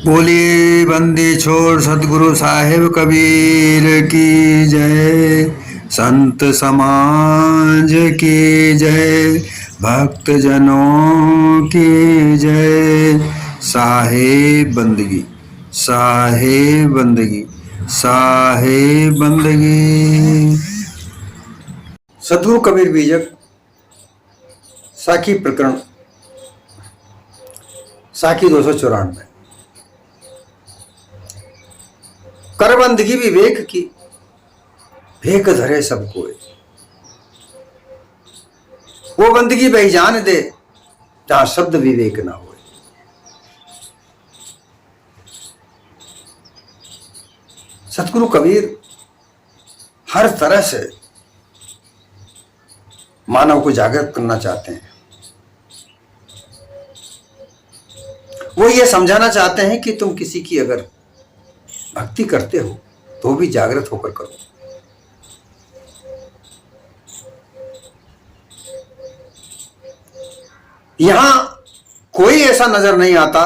बोलिए बंदी छोड़ सतगुरु साहिब कबीर की जय। संत समाज की जय। भक्त जनों की जय। साहिब बंदगी, साहिब बंदगी, साहिब बंदगी। सतगुरु कबीर बीजक साखी प्रकरण साखी 294। कर बंदगी विवेक की, भेक धरे सब कोय। वो बंदगी बेजान दे जहां शब्द विवेक ना हो। सतगुरु कबीर हर तरह से मानव को जागृत करना चाहते हैं। वो ये समझाना चाहते हैं कि तुम किसी की अगर भक्ति करते हो तो भी जागृत होकर करो। यहां कोई ऐसा नजर नहीं आता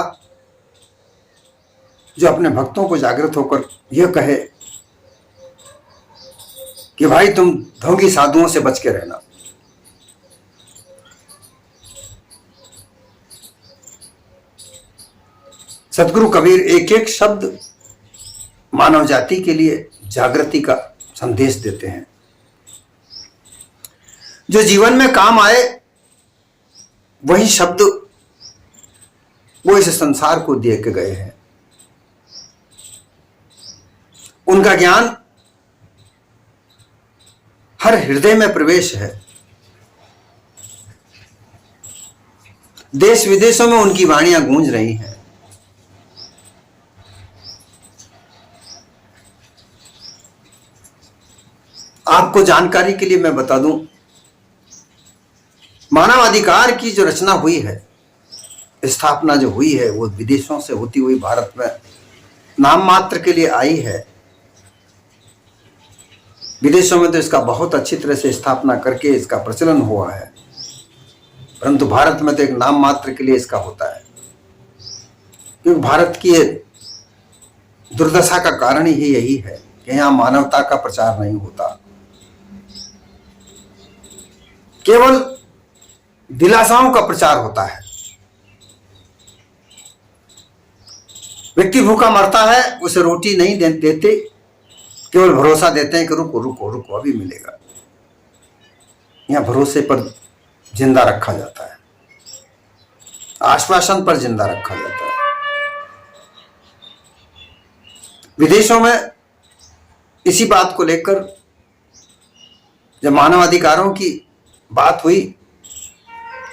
जो अपने भक्तों को जागृत होकर यह कहे कि भाई तुम ढोंगी साधुओं से बच के रहना। सतगुरु कबीर एक एक शब्द मानव जाति के लिए जागृति का संदेश देते हैं, जो जीवन में काम आए वही शब्द वो इस संसार को दे के गए हैं। उनका ज्ञान हर हृदय में प्रवेश है। देश विदेशों में उनकी वाणियां गूंज रही हैं। आपको जानकारी के लिए मैं बता दूं, मानवाधिकार की जो रचना हुई है, स्थापना जो हुई है, वो विदेशों से होती हुई भारत में नाम मात्र के लिए आई है। विदेशों में तो इसका बहुत अच्छी तरह से स्थापना करके इसका प्रचलन हुआ है, परंतु भारत में तो एक नाम मात्र के लिए इसका होता है। क्योंकि भारत की दुर्दशा का कारण ही यही है कि यहां मानवता का प्रचार नहीं होता, केवल दिलासाओं का प्रचार होता है। व्यक्ति भूखा मरता है, उसे रोटी नहीं देते, केवल भरोसा देते हैं कि रुको रुको रुको अभी मिलेगा। यहां भरोसे पर जिंदा रखा जाता है, आश्वासन पर जिंदा रखा जाता है। विदेशों में इसी बात को लेकर जब मानवाधिकारों की बात हुई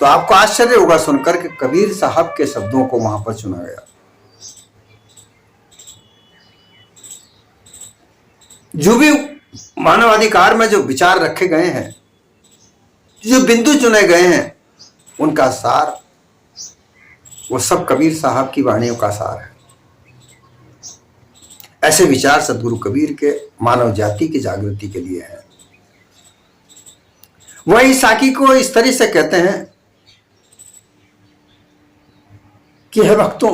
तो आपको आश्चर्य होगा सुनकर कि कबीर साहब के शब्दों को वहां पर चुना गया। जो भी मानवाधिकार में जो विचार रखे गए हैं, जो बिंदु चुने गए हैं, उनका सार वो सब कबीर साहब की वाणियों का सार है। ऐसे विचार सतगुरु कबीर के मानव जाति की जागृति के लिए है। वही साकी को इस तरह से कहते हैं कि हे भक्तों,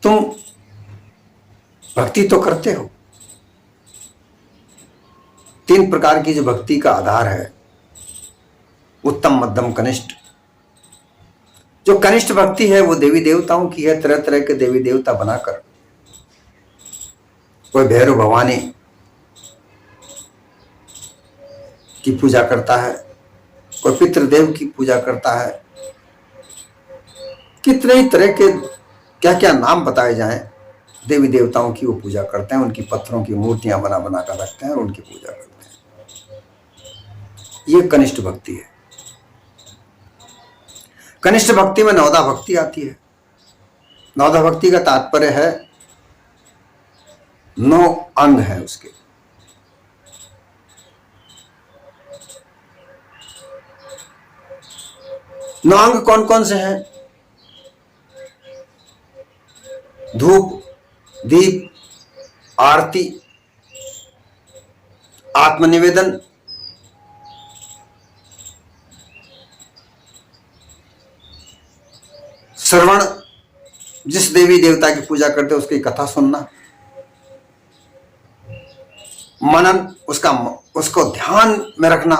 तुम भक्ति तो करते हो। 3 प्रकार की जो भक्ति का आधार है, उत्तम, मध्यम, कनिष्ठ। जो कनिष्ठ भक्ति है वो देवी देवताओं की है। तरह तरह के देवी देवता बनाकर, कोई भैरव भवानी की पूजा करता है, कोई पितृदेव की पूजा करता है। कितने ही तरह के क्या क्या नाम बताए जाएं, देवी देवताओं की वो पूजा करते हैं। उनकी पत्थरों की मूर्तियां बना बना कर रखते हैं और उनकी पूजा करते हैं। ये कनिष्ठ भक्ति है। कनिष्ठ भक्ति में नवदा भक्ति आती है। नवदा भक्ति का तात्पर्य है 9 अंग है उसके। नौ अंग कौन कौन से हैं? धूप, दीप, आरती, आत्मनिवेदन, श्रवण, जिस देवी देवता की पूजा करते उसकी कथा सुनना, मनन, उसको ध्यान में रखना,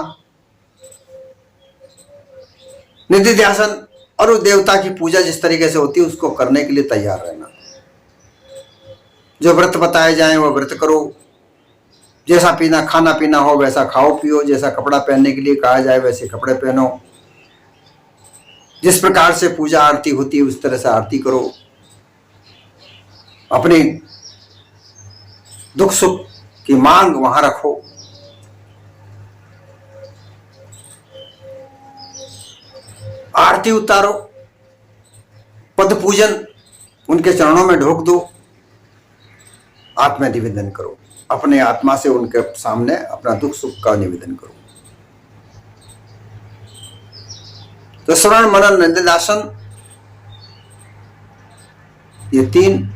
निधि ध्यान, और उस देवता की पूजा जिस तरीके से होती है उसको करने के लिए तैयार रहना। जो व्रत बताए जाएं वो व्रत करो, जैसा पीना खाना पीना हो वैसा खाओ पियो, जैसा कपड़ा पहनने के लिए कहा जाए वैसे कपड़े पहनो, जिस प्रकार से पूजा आरती होती है उस तरह से आरती करो, अपनी दुख सुख की मांग वहां रखो। आरती उतारो, पद पूजन उनके चरणों में ढोक दो, आत्मा निवेदन करो, अपने आत्मा से उनके सामने अपना दुख सुख का निवेदन करो। तो श्रवण मनन निधिध्यासन, ये 3,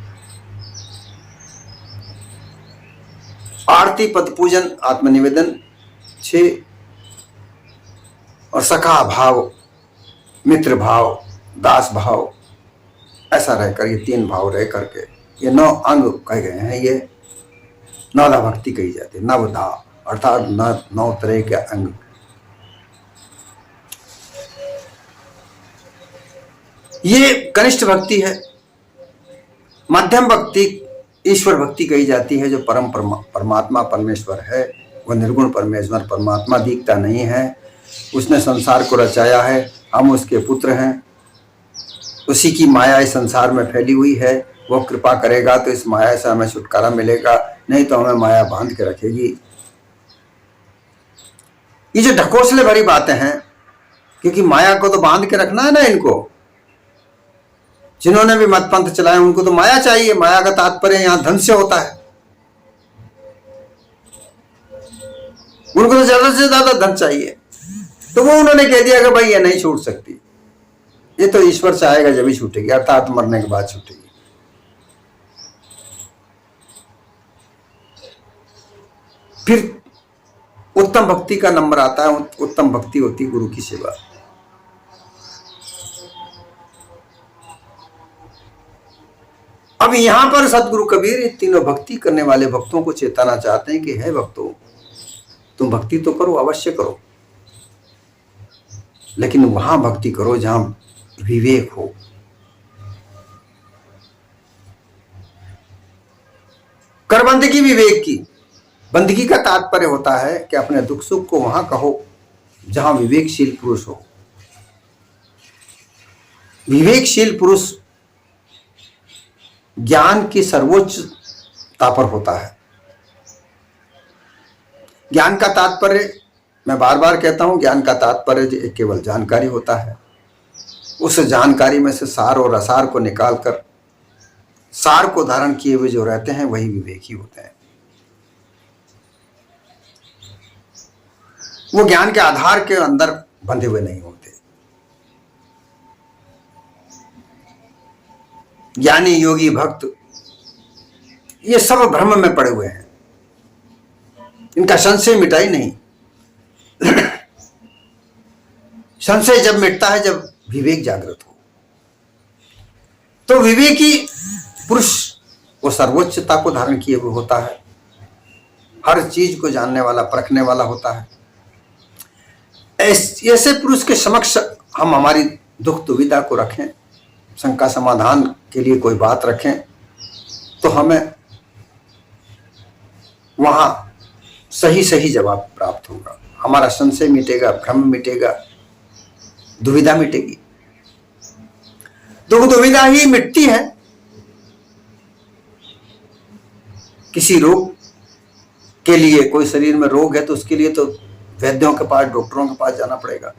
आरती पद पूजन आत्मनिवेदन 6, और सखा भाव, मित्र भाव, दास भाव, ऐसा रहकर ये 3 भाव रह करके ये 9 अंग कहे गए हैं। ये नवधा भक्ति कही जाती है, नवधा अर्थात 9 तरह के अंग। ये कनिष्ठ भक्ति है। मध्यम भक्ति ईश्वर भक्ति कही जाती है, जो परमात्मा परमेश्वर है, वह निर्गुण परमेश्वर परमात्मा दिखता नहीं है, उसने संसार को रचाया है, हम उसके पुत्र हैं, उसी की माया इस संसार में फैली हुई है, वो कृपा करेगा तो इस माया से हमें छुटकारा मिलेगा, नहीं तो हमें माया बांध के रखेगी। ये जो ढकोसले भरी बातें हैं, क्योंकि माया को तो बांध के रखना है ना इनको। जिन्होंने भी मत पंथ चलाए उनको तो माया चाहिए, माया का तात्पर्य यहां धन से होता है, उनको तो ज्यादा से ज्यादा धन चाहिए। तो वो उन्होंने कह दिया कि भाई ये नहीं छूट सकती, ये तो ईश्वर चाहेगा जब ही छूटेगी, अर्थात मरने के बाद छूटेगी। फिर उत्तम भक्ति का नंबर आता है। उत्तम भक्ति होती है गुरु की सेवा। अब यहां पर सतगुरु कबीर ये तीनों भक्ति करने वाले भक्तों को चेताना चाहते हैं कि हे भक्तों, तुम भक्ति तो करो, अवश्य करो, लेकिन वहां भक्ति करो जहां विवेक हो। कर बंदगी विवेक की। बंदगी का तात्पर्य होता है कि अपने दुख सुख को वहां कहो जहां विवेकशील पुरुष हो। विवेकशील पुरुष ज्ञान की सर्वोच्चता पर होता है। ज्ञान का तात्पर्य, मैं बार बार कहता हूं, ज्ञान का तात्पर्य केवल जानकारी होता है। उस जानकारी में से सार और असार को निकालकर सार को धारण किए हुए जो रहते हैं वही विवेकी होते हैं। वो ज्ञान के आधार के अंदर बंधे हुए नहीं होते। ज्ञानी योगी भक्त ये सब भ्रम में पड़े हुए हैं, इनका संशय मिटा ही नहीं। संशय जब मिटता है जब विवेक जागृत हो। तो विवेकी पुरुष वो सर्वोच्चता को धारण किए हुए होता है, हर चीज को जानने वाला, परखने वाला होता है। ऐसे पुरुष के समक्ष हम हमारी दुख दुविधा को रखें, शंका समाधान के लिए कोई बात रखें, तो हमें वहां सही सही जवाब प्राप्त होगा। हमारा संशय मिटेगा, भ्रम मिटेगा, दुविधा मिटेगी। दुख दुविधा ही मिटती है। किसी रोग के लिए, कोई शरीर में रोग है तो उसके लिए तो वैद्यों के पास, डॉक्टरों के पास जाना पड़ेगा,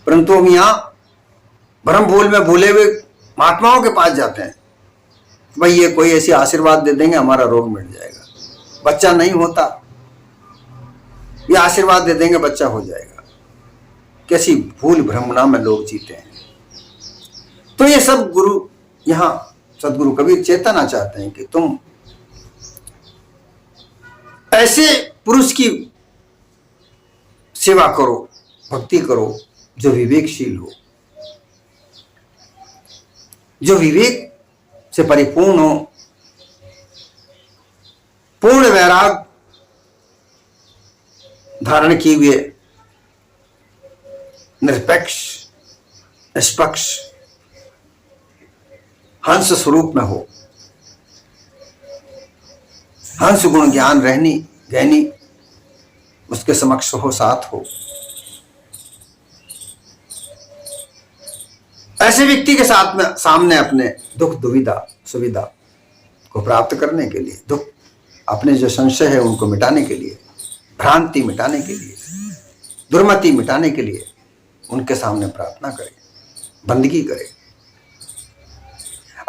परंतु हम यहां भ्रम बोल में भूले हुए महात्माओं के पास जाते हैं। भाई ये कोई ऐसी आशीर्वाद दे देंगे हमारा रोग मिट जाएगा, बच्चा नहीं होता, ये आशीर्वाद दे देंगे बच्चा हो जाएगा। कैसी भूल भ्रमणा में लोग जीते हैं। तो ये सब गुरु, यहां सदगुरु कबीर चेतना चाहते हैं कि तुम ऐसे पुरुष की सेवा करो, भक्ति करो जो विवेकशील हो। जो विवेक से परिपूर्ण हो, पूर्ण वैराग धारण किए हुए, निरपेक्ष निष्पक्ष हंस स्वरूप में हो, हंस गुण ज्ञान रहनी गहनी उसके समक्ष हो, साथ हो। ऐसे व्यक्ति के साथ में सामने अपने दुख दुविधा सुविधा को प्राप्त करने के लिए, दुख अपने जो संशय है उनको मिटाने के लिए, भ्रांति मिटाने के लिए, दुर्मति मिटाने के लिए उनके सामने प्रार्थना करे, बंदगी करे।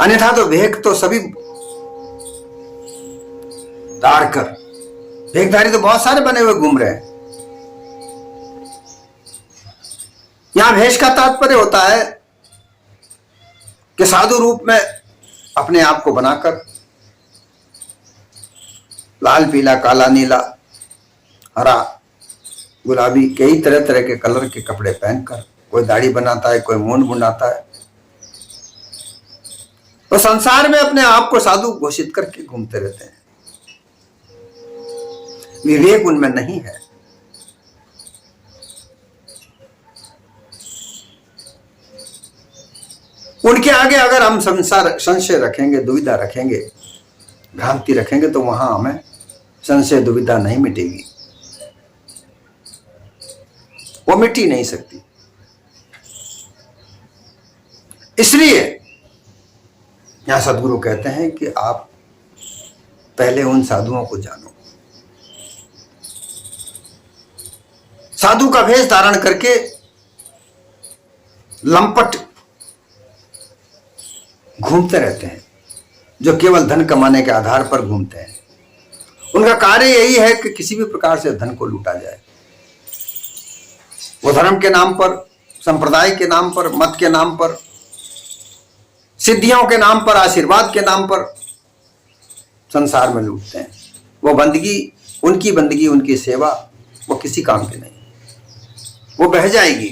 अन्यथा तो भेख तो सभी धार कर, भेखधारी तो बहुत सारे बने हुए घूम रहे हैं। यहां भेष का तात्पर्य होता है कि साधु रूप में अपने आप को बनाकर लाल पीला काला नीला हरा गुलाबी कई तरह तरह के कलर के कपड़े पहनकर, कोई दाढ़ी बनाता है, कोई मूंछ मुंडाता है, तो संसार में अपने आप को साधु घोषित करके घूमते रहते हैं। विवेक उनमें नहीं है। उनके आगे अगर हम संशय रखेंगे, दुविधा रखेंगे, भ्रांति रखेंगे, तो वहां हमें संशय दुविधा नहीं मिटेगी, वो मिट ही नहीं सकती। इसलिए यहां सदगुरु कहते हैं कि आप पहले उन साधुओं को जानो। साधु का भेष धारण करके लंपट घूमते रहते हैं, जो केवल धन कमाने के आधार पर घूमते हैं। उनका कार्य यही है कि किसी भी प्रकार से धन को लूटा जाए। वो धर्म के नाम पर, संप्रदाय के नाम पर, मत के नाम पर, सिद्धियों के नाम पर, आशीर्वाद के नाम पर संसार में लूटते हैं। वो बंदगी, उनकी बंदगी, उनकी सेवा वो किसी काम की नहीं। वो बह जाएगी,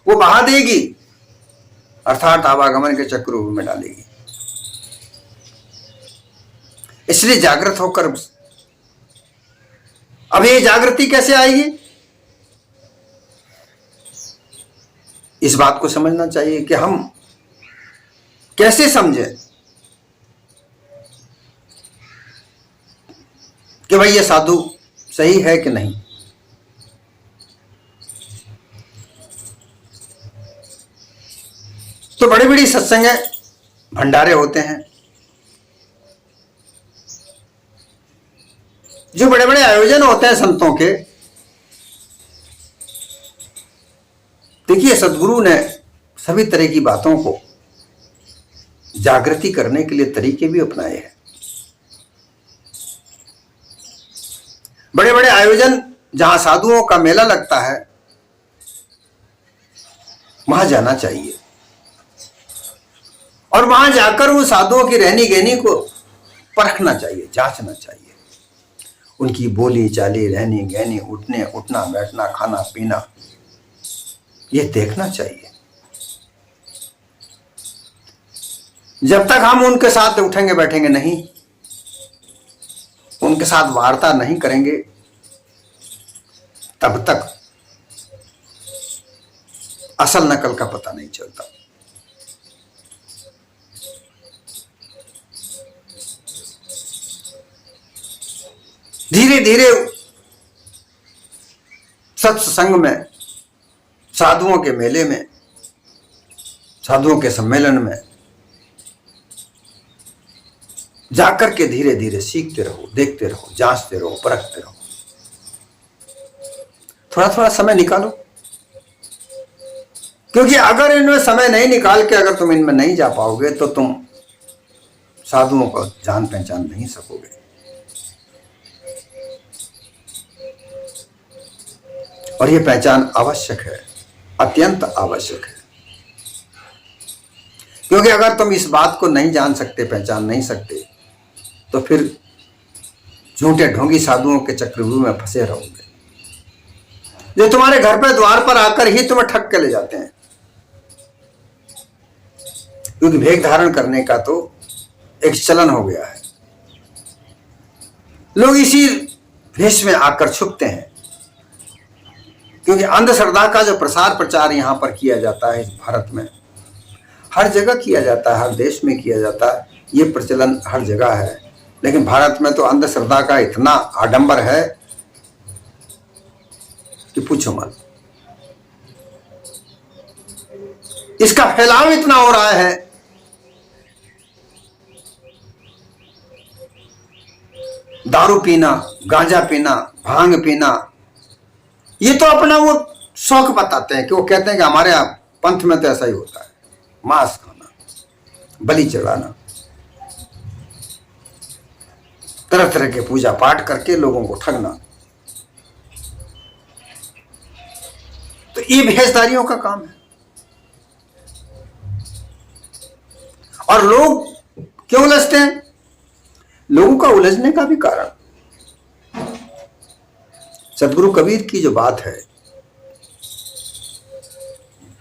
वो बहा देगी, अर्थात आवागमन के चक्रव्यूह में डालेगी। इसलिए जागृत होकर, अब ये जागृति कैसे आएगी, इस बात को समझना चाहिए कि हम कैसे समझें कि भाई ये साधु सही है कि नहीं। तो बड़ी बड़ी सत्संग भंडारे होते हैं, जो बड़े बड़े आयोजन होते हैं संतों के। देखिए, सदगुरु ने सभी तरह की बातों को जागृति करने के लिए तरीके भी अपनाए हैं। बड़े बड़े आयोजन जहां साधुओं का मेला लगता है, वहां जाना चाहिए और वहां जाकर उन साधुओं की रहनी गहनी को परखना चाहिए, जांचना चाहिए। उनकी बोली चाली, रहनी गहनी, उठना बैठना, खाना पीना, ये देखना चाहिए। जब तक हम उनके साथ उठेंगे बैठेंगे नहीं, उनके साथ वार्ता नहीं करेंगे, तब तक असल नकल का पता नहीं चलता। धीरे धीरे सत्संग में, साधुओं के मेले में, साधुओं के सम्मेलन में जाकर के धीरे धीरे सीखते रहो, देखते रहो, जांचते रहो, परखते रहो। थोड़ा थोड़ा समय निकालो, क्योंकि अगर इनमें समय नहीं निकाल के अगर तुम इनमें नहीं जा पाओगे तो तुम साधुओं को जान पहचान नहीं सकोगे। और यह पहचान आवश्यक है, अत्यंत आवश्यक है। क्योंकि अगर तुम इस बात को नहीं जान सकते, पहचान नहीं सकते, तो फिर झूठे ढोंगी साधुओं के चक्रव्यूह में फंसे रहोगे, जो तुम्हारे घर पे द्वार पर आकर ही तुम्हें ठग के ले जाते हैं। क्योंकि भेष धारण करने का तो एक चलन हो गया है। लोग इसी भेष में आकर छुपते हैं, क्योंकि अंधश्रद्धा का जो प्रसार प्रचार यहां पर किया जाता है इस भारत में, हर जगह किया जाता है, हर देश में किया जाता है, ये प्रचलन हर जगह है। लेकिन भारत में तो अंधश्रद्धा का इतना आडंबर है कि पूछो मत। इसका फैलाव इतना हो रहा है, दारू पीना, गांजा पीना, भांग पीना, ये तो अपना वो शौक बताते हैं कि वो कहते हैं कि हमारे यहाँ पंथ में तो ऐसा ही होता है, मांस खाना, बलि चढ़ाना, तरह तरह के पूजा पाठ करके लोगों को ठगना, तो ये भेषधारियों का काम है। और लोग क्यों उलझते हैं? लोगों का उलझने का भी कारण सदगुरु कबीर की जो बात है,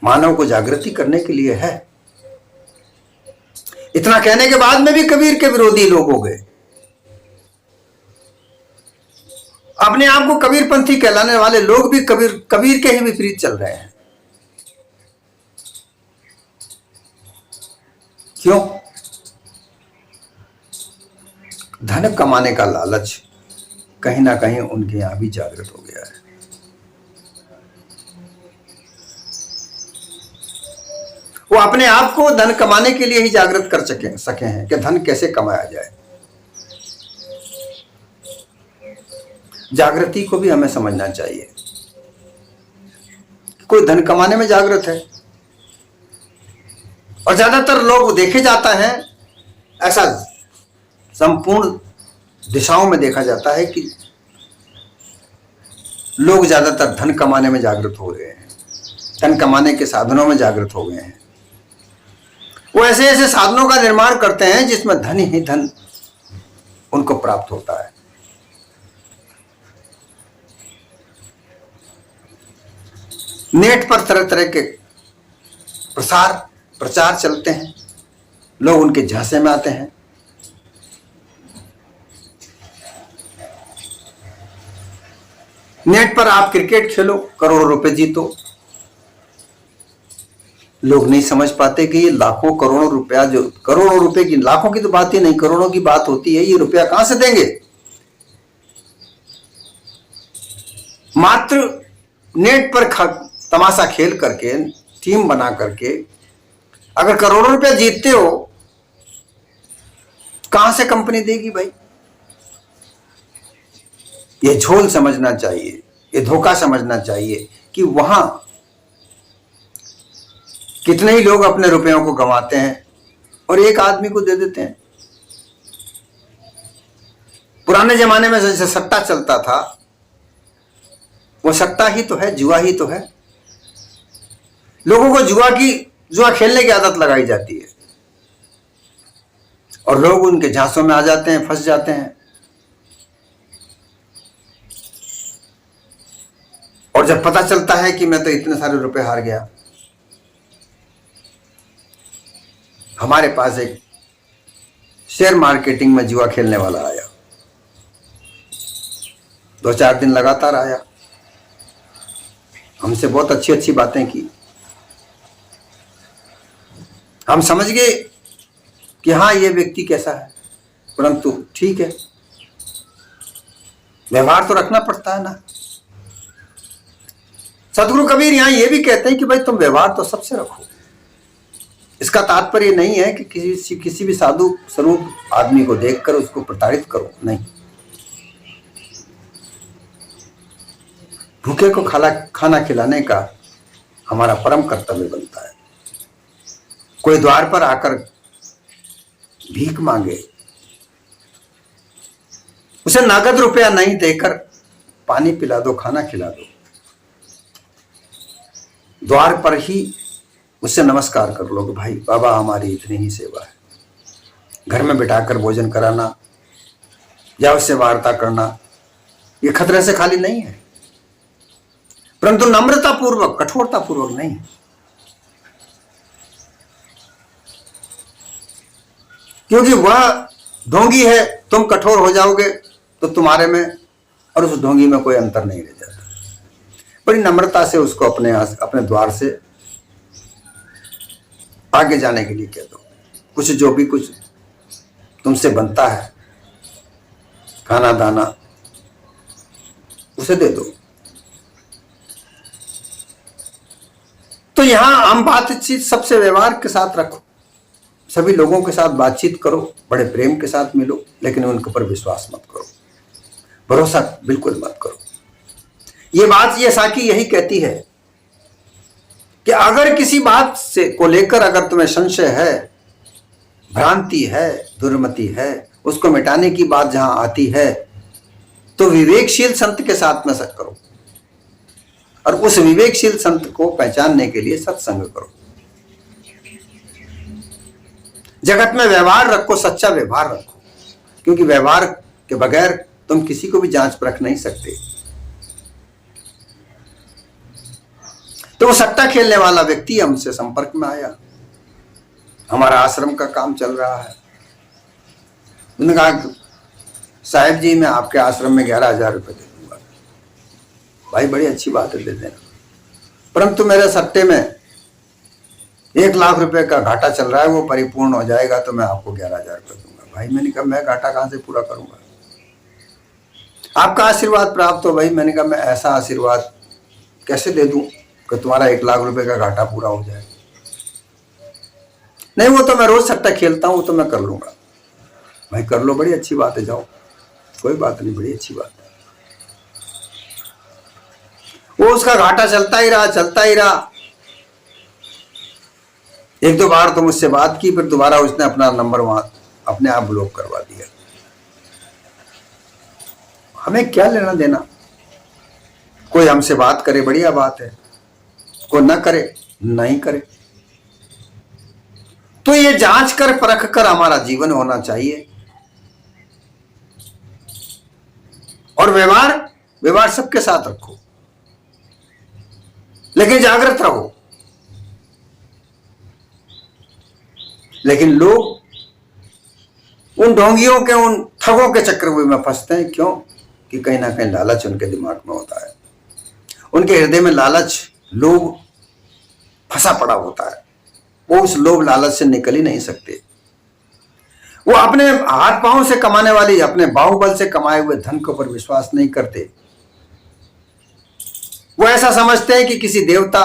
मानव को जागृति करने के लिए है। इतना कहने के बाद में भी कबीर के विरोधी लोग हो गए। अपने आप को कबीरपंथी कहलाने वाले लोग भी कबीर के ही विपरीत चल रहे हैं। क्यों? धन कमाने का लालच कहीं ना कहीं उनके यहां भी जागृत हो गया है। वो अपने आप को धन कमाने के लिए ही जागृत कर सके हैं कि धन कैसे कमाया जाए। जागृति को भी हमें समझना चाहिए। कोई धन कमाने में जागृत है, और ज्यादातर लोग देखे जाता है, ऐसा संपूर्ण दिशाओं में देखा जाता है कि लोग ज्यादातर धन कमाने में जागृत हो रहे हैं, धन कमाने के साधनों में जागृत हो गए हैं। वो ऐसे ऐसे साधनों का निर्माण करते हैं जिसमें धन ही धन उनको प्राप्त होता है। नेट पर तरह तरह के प्रचार चलते हैं, लोग उनके झांसे में आते हैं। नेट पर आप क्रिकेट खेलो, करोड़ों रुपए जीतो। लोग नहीं समझ पाते कि ये लाखों करोड़ों रुपया, जो करोड़ों रुपए की, लाखों की तो बात ही नहीं, करोड़ों की बात होती है, ये रुपया कहां से देंगे? मात्र नेट पर तमाशा खेल करके, टीम बना करके अगर करोड़ों रुपया जीतते हो, कहां से कंपनी देगी भाई? ये झोल समझना चाहिए, ये धोखा समझना चाहिए कि वहां कितने ही लोग अपने रुपयों को गंवाते हैं और एक आदमी को दे देते हैं। पुराने जमाने में जैसे सट्टा चलता था, वो सट्टा ही तो है, जुआ ही तो है। लोगों को जुआ खेलने की आदत लगाई जाती है और लोग उनके झांसों में आ जाते हैं, फंस जाते हैं। और जब पता चलता है कि मैं तो इतने सारे रुपए हार गया, हमारे पास एक शेयर मार्केटिंग में जुआ खेलने वाला आया, 2-4 दिन लगातार आया, हमसे बहुत अच्छी अच्छी बातें की। हम समझ गए कि हाँ, ये व्यक्ति कैसा है, परंतु ठीक है, व्यवहार तो रखना पड़ता है ना। सदगुरु कबीर यहां ये भी कहते हैं कि भाई तुम व्यवहार तो सबसे रखो। इसका तात्पर्य नहीं है कि किसी भी साधु स्वरूप आदमी को देखकर उसको प्रताड़ित करो, नहीं। भूखे को खाना खिलाने का हमारा परम कर्तव्य बनता है। कोई द्वार पर आकर भीख मांगे, उसे नगद रुपया नहीं देकर पानी पिला दो, खाना खिला दो। द्वार पर ही उससे नमस्कार कर लो कि भाई बाबा हमारी इतनी ही सेवा है। घर में बिठाकर भोजन कराना या उससे वार्ता करना ये खतरे से खाली नहीं है, परंतु नम्रता पूर्वक, कठोरता पूर्वक नहीं। क्योंकि वह ढोंगी है, तुम कठोर हो जाओगे तो तुम्हारे में और उस ढोंगी में कोई अंतर नहीं रह जाता। बड़ी नम्रता से उसको अपने द्वार से आगे जाने के लिए कह दो। कुछ जो भी कुछ तुमसे बनता है, खाना दाना, उसे दे दो। तो यहां हम बातचीत सबसे व्यवहार के साथ रखो, सभी लोगों के साथ बातचीत करो, बड़े प्रेम के साथ मिलो, लेकिन उनके ऊपर विश्वास मत करो, भरोसा बिल्कुल मत करो। ये बात ये साकी यही कहती है कि अगर किसी बात से को लेकर अगर तुम्हें संशय है, भ्रांति है, दुर्मति है, उसको मिटाने की बात जहां आती है तो विवेकशील संत के साथ में सत्संग करो, और उस विवेकशील संत को पहचानने के लिए सत्संग करो। जगत में व्यवहार रखो, सच्चा व्यवहार रखो, क्योंकि व्यवहार के बगैर तुम किसी को भी जांच परख नहीं सकते। तो वो सट्टा खेलने वाला व्यक्ति हमसे संपर्क में आया, हमारा आश्रम का काम चल रहा है। उन्होंने कहा साहब जी मैं आपके आश्रम में 11,000 रुपये दे दूंगा। भाई बड़ी अच्छी बात है, दे देना, परंतु मेरे सट्टे में 1,00,000 रुपए का घाटा चल रहा है, वो परिपूर्ण हो जाएगा तो मैं आपको 11,000 रुपये दूंगा। भाई मैंने कहा मैं घाटा कहां से पूरा करूंगा, आपका आशीर्वाद प्राप्त हो। भाई मैंने कहा मैं ऐसा आशीर्वाद कैसे दे दूं कि तुम्हारा 1,00,000 रुपए का घाटा पूरा हो जाए। नहीं वो तो मैं रोज सट्टा खेलता हूं, तो मैं कर लूंगा। भाई कर लो, बड़ी अच्छी बात है, जाओ, कोई बात नहीं, बड़ी अच्छी बात है। वो उसका घाटा चलता ही रहा, चलता ही रहा। 1-2 बार तो मुझसे बात की, फिर दोबारा उसने अपना नंबर वहां अपने आप ब्लॉक करवा दिया। हमें क्या लेना देना, कोई हमसे बात करे बढ़िया बात है, कोई ना करे नहीं करे। तो ये जांच कर परख कर हमारा जीवन होना चाहिए। और व्यवहार सबके साथ रखो, लेकिन जागृत रहो। लेकिन लोग उन ढोंगियों के, उन ठगों के चक्रव्यूह में फंसते हैं। क्यों? कि कहीं ना कहीं लालच उनके दिमाग में होता है, उनके हृदय में लालच, लोभ फंसा पड़ा होता है। वो उस लोभ लालच से निकल ही नहीं सकते। वो अपने हाथ पांव से कमाने वाली, अपने बाहुबल से कमाए हुए धन के ऊपर विश्वास नहीं करते। वो ऐसा समझते हैं कि किसी देवता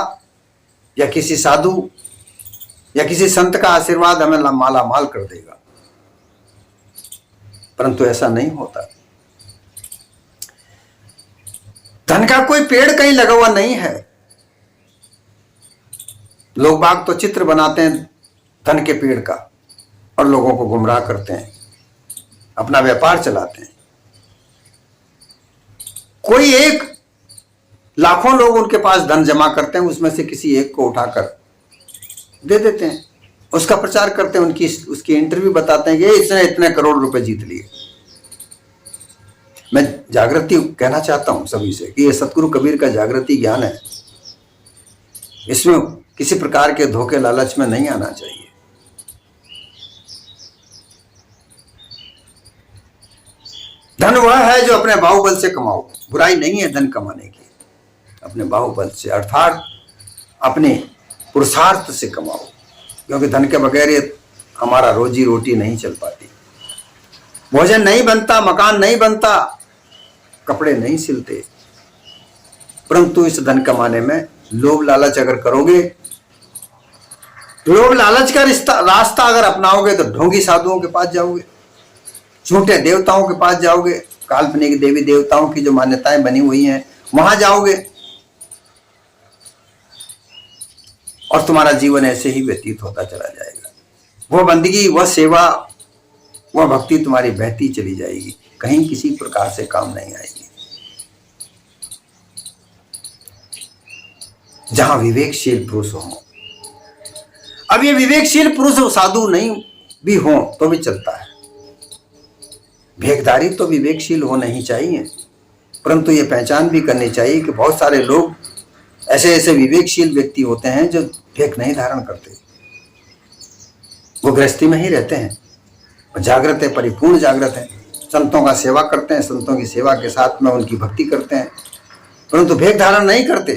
या किसी साधु या किसी संत का आशीर्वाद हमें माला माल कर देगा, परंतु ऐसा नहीं होता। धन का कोई पेड़ कहीं लगा हुआ नहीं है। लोग बाग तो चित्र बनाते हैं धन के पेड़ का और लोगों को गुमराह करते हैं, अपना व्यापार चलाते हैं। कोई एक, लाखों लोग उनके पास धन जमा करते हैं, उसमें से किसी एक को उठाकर दे देते हैं, उसका प्रचार करते हैं, उसकी इंटरव्यू बताते हैं कि इसने इतने करोड़ रुपए जीत लिए। मैं जागृति कहना चाहता हूं सभी से कि ये सतगुरु कबीर का जागृति ज्ञान है, इसमें किसी प्रकार के धोखे लालच में नहीं आना चाहिए। धन वह है जो अपने बाहुबल से कमाओ। बुराई नहीं है धन कमाने की, अपने बाहुबल से अर्थात अपने पुरुषार्थ से कमाओ, क्योंकि धन के बगैर ये हमारा रोजी रोटी नहीं चल पाती। भोजन नहीं बनता, मकान नहीं बनता, कपड़े नहीं सिलते। परंतु इस धन कमाने में लोभ लालच अगर करोगे, लोभ लालच का रास्ता अगर अपनाओगे तो ढोंगी साधुओं के पास जाओगे, झूठे देवताओं के पास जाओगे, काल्पनिक देवी देवताओं की जो मान्यताएं बनी हुई हैं वहां जाओगे, और तुम्हारा जीवन ऐसे ही व्यतीत होता चला जाएगा। वह बंदगी, वह सेवा, वह भक्ति तुम्हारी बहती चली जाएगी, कहीं किसी प्रकार से काम नहीं आएगी। जहां विवेकशील पुरुष हो, अब ये विवेकशील पुरुष साधु नहीं भी हो तो भी चलता है। भेखधारी तो विवेकशील होना ही चाहिए, परंतु ये पहचान भी करनी चाहिए कि बहुत सारे लोग ऐसे ऐसे विवेकशील व्यक्ति होते हैं जो भेख नहीं धारण करते, वो गृहस्थी में ही रहते हैं, जागृत है, परिपूर्ण जागृत है, संतों का सेवा करते हैं, संतों की सेवा के साथ में उनकी भक्ति करते हैं, परंतु भेद धारण नहीं करते।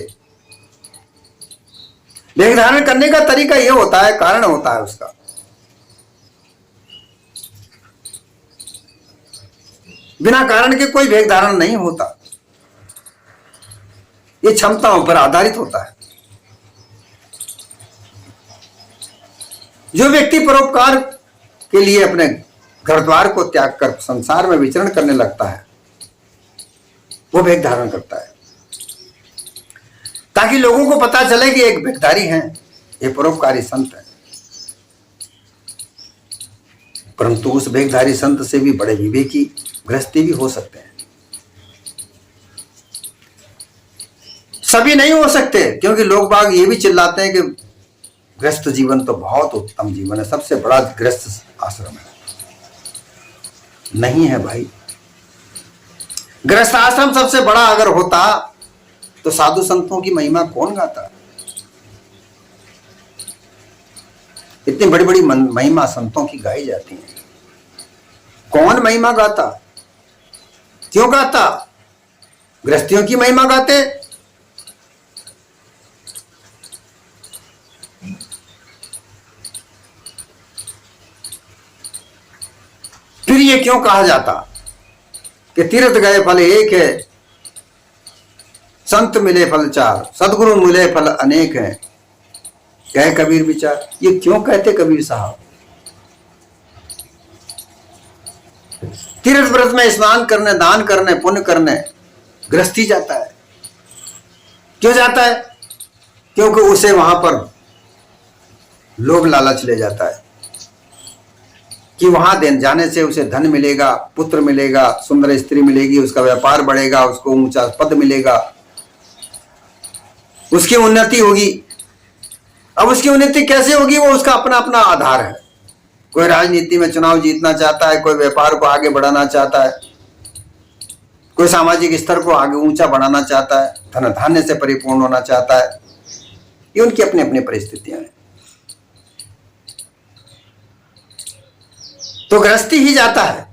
भेद धारण करने का तरीका यह होता है, कारण होता है उसका। बिना कारण के कोई भेद धारण नहीं होता, ये क्षमताओं पर आधारित होता है। जो व्यक्ति परोपकार के लिए अपने घर द्वार को त्याग कर संसार में विचरण करने लगता है, वो भेद धारण करता है, ताकि लोगों को पता चले कि एक भिखारी हैं, ये परोपकारी संत है। परंतु उस भेखधारी संत से भी बड़े विवेकी गृहस्थी भी हो सकते हैं। सभी नहीं हो सकते, क्योंकि लोग बाग ये भी चिल्लाते हैं कि गृहस्थ जीवन तो बहुत उत्तम जीवन है, सबसे बड़ा गृहस्थ आश्रम है। नहीं है भाई, गृहस्थ आश्रम सबसे बड़ा अगर होता तो साधु संतों की महिमा कौन गाता? इतनी बड़ी बड़ी महिमा संतों की गाई जाती है, कौन महिमा गाता? क्यों गाता? गृहस्थियों की महिमा गाते। फिर ये क्यों कहा जाता कि तीर्थ गए फल एक है, संत मिले फल चार, सदगुरु मिले फल अनेक हैं, कहे कबीर विचार। ये क्यों कहते कबीर साहब? तीर्थ व्रत में स्नान करने, दान करने, पुण्य करने गृहस्थी जाता है। क्यों जाता है? क्योंकि उसे वहां पर लोभ लालच ले जाता है कि वहां दिन जाने से उसे धन मिलेगा, पुत्र मिलेगा, सुंदर स्त्री मिलेगी, उसका व्यापार बढ़ेगा, उसको ऊंचा पद मिलेगा, उसकी उन्नति होगी। अब उसकी उन्नति कैसे होगी? वो उसका अपना अपना आधार है। कोई राजनीति में चुनाव जीतना चाहता है, कोई व्यापार को आगे बढ़ाना चाहता है, कोई सामाजिक स्तर को आगे ऊंचा बढ़ाना चाहता है, धन धान्य से परिपूर्ण होना चाहता है। ये उनकी अपनी अपनी परिस्थितियां हैं। तो गृहस्थी ही जाता है,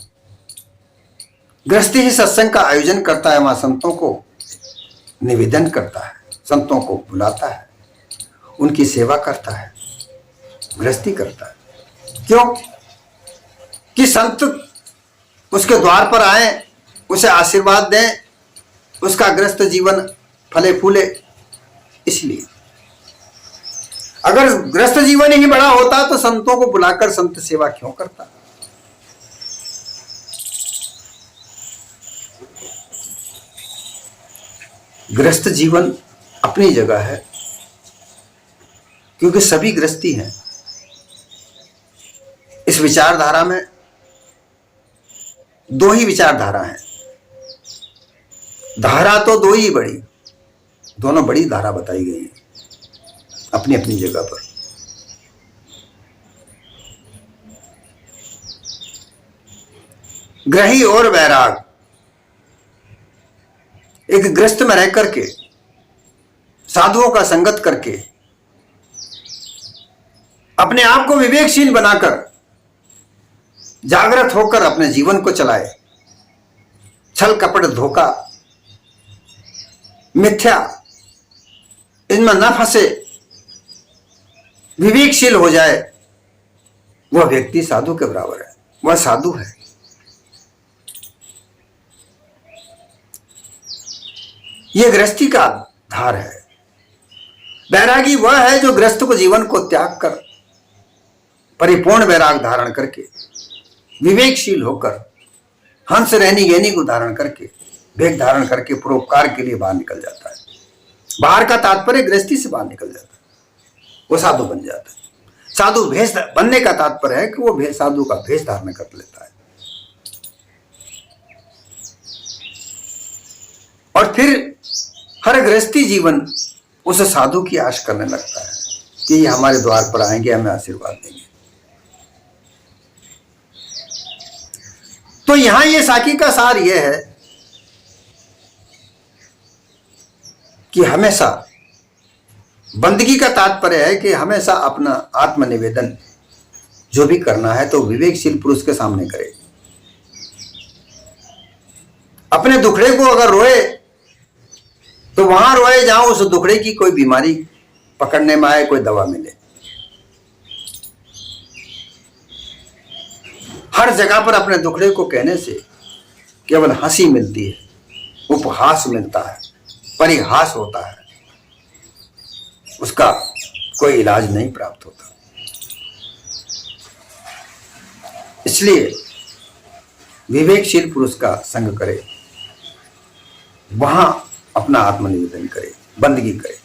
गृहस्थी ही सत्संग का आयोजन करता है, वहां संतों को निवेदन करता है, संतों को बुलाता है, उनकी सेवा करता है, गृहस्थी करता है। क्यों? कि संत उसके द्वार पर आए, उसे आशीर्वाद दें, उसका गृहस्थ जीवन फले फूले। इसलिए अगर गृहस्थ जीवन ही बड़ा होता तो संतों को बुलाकर संत सेवा क्यों करता? गृहस्थ जीवन अपनी जगह है, क्योंकि सभी गृहस्थी हैं। इस विचारधारा में दो ही विचारधारा हैं। धारा तो दो ही बड़ी, दोनों बड़ी धारा बताई गई है अपनी अपनी जगह पर। ग्रही और वैराग। एक गृहस्थ में रह करके, साधुओं का संगत करके, अपने आप को विवेकशील बनाकर, जागृत होकर अपने जीवन को चलाए, छल कपट धोखा मिथ्या इनमें न फंसे, विवेकशील हो जाए, वह व्यक्ति साधु के बराबर है, वह साधु है। यह गृहस्थी का धार है। वैरागी वह है जो गृहस्थ को जीवन को त्याग कर परिपूर्ण वैराग धारण करके, विवेकशील होकर, हंस रहनी गहनी को धारण करके, भेद धारण करके परोपकार के लिए बाहर निकल जाता है। बाहर का तात्पर्य गृहस्थी से बाहर निकल जाता है, वो साधु बन जाता है। साधु भेष बनने का तात्पर्य है कि वो साधु का भेष धारण कर लेता है। और फिर हर गृहस्थी जीवन उस साधु की आश करने लगता है कि ये हमारे द्वार पर आएंगे, हमें आशीर्वाद देंगे। तो यहां ये साखी का सार यह है कि हमेशा बंदगी का तात्पर्य है कि हमेशा अपना आत्मनिवेदन जो भी करना है तो विवेकशील पुरुष के सामने करे। अपने दुखड़े को अगर रोए तो वहां रोए जहां उस दुखड़े की कोई बीमारी पकड़ने में आए, कोई दवा मिले। हर जगह पर अपने दुखड़े को कहने से केवल हंसी मिलती है, उपहास मिलता है, परिहास होता है, उसका कोई इलाज नहीं प्राप्त होता। इसलिए विवेकशील पुरुष का संग करे, वहां अपना आत्मनिवेदन करे, बंदगी करे।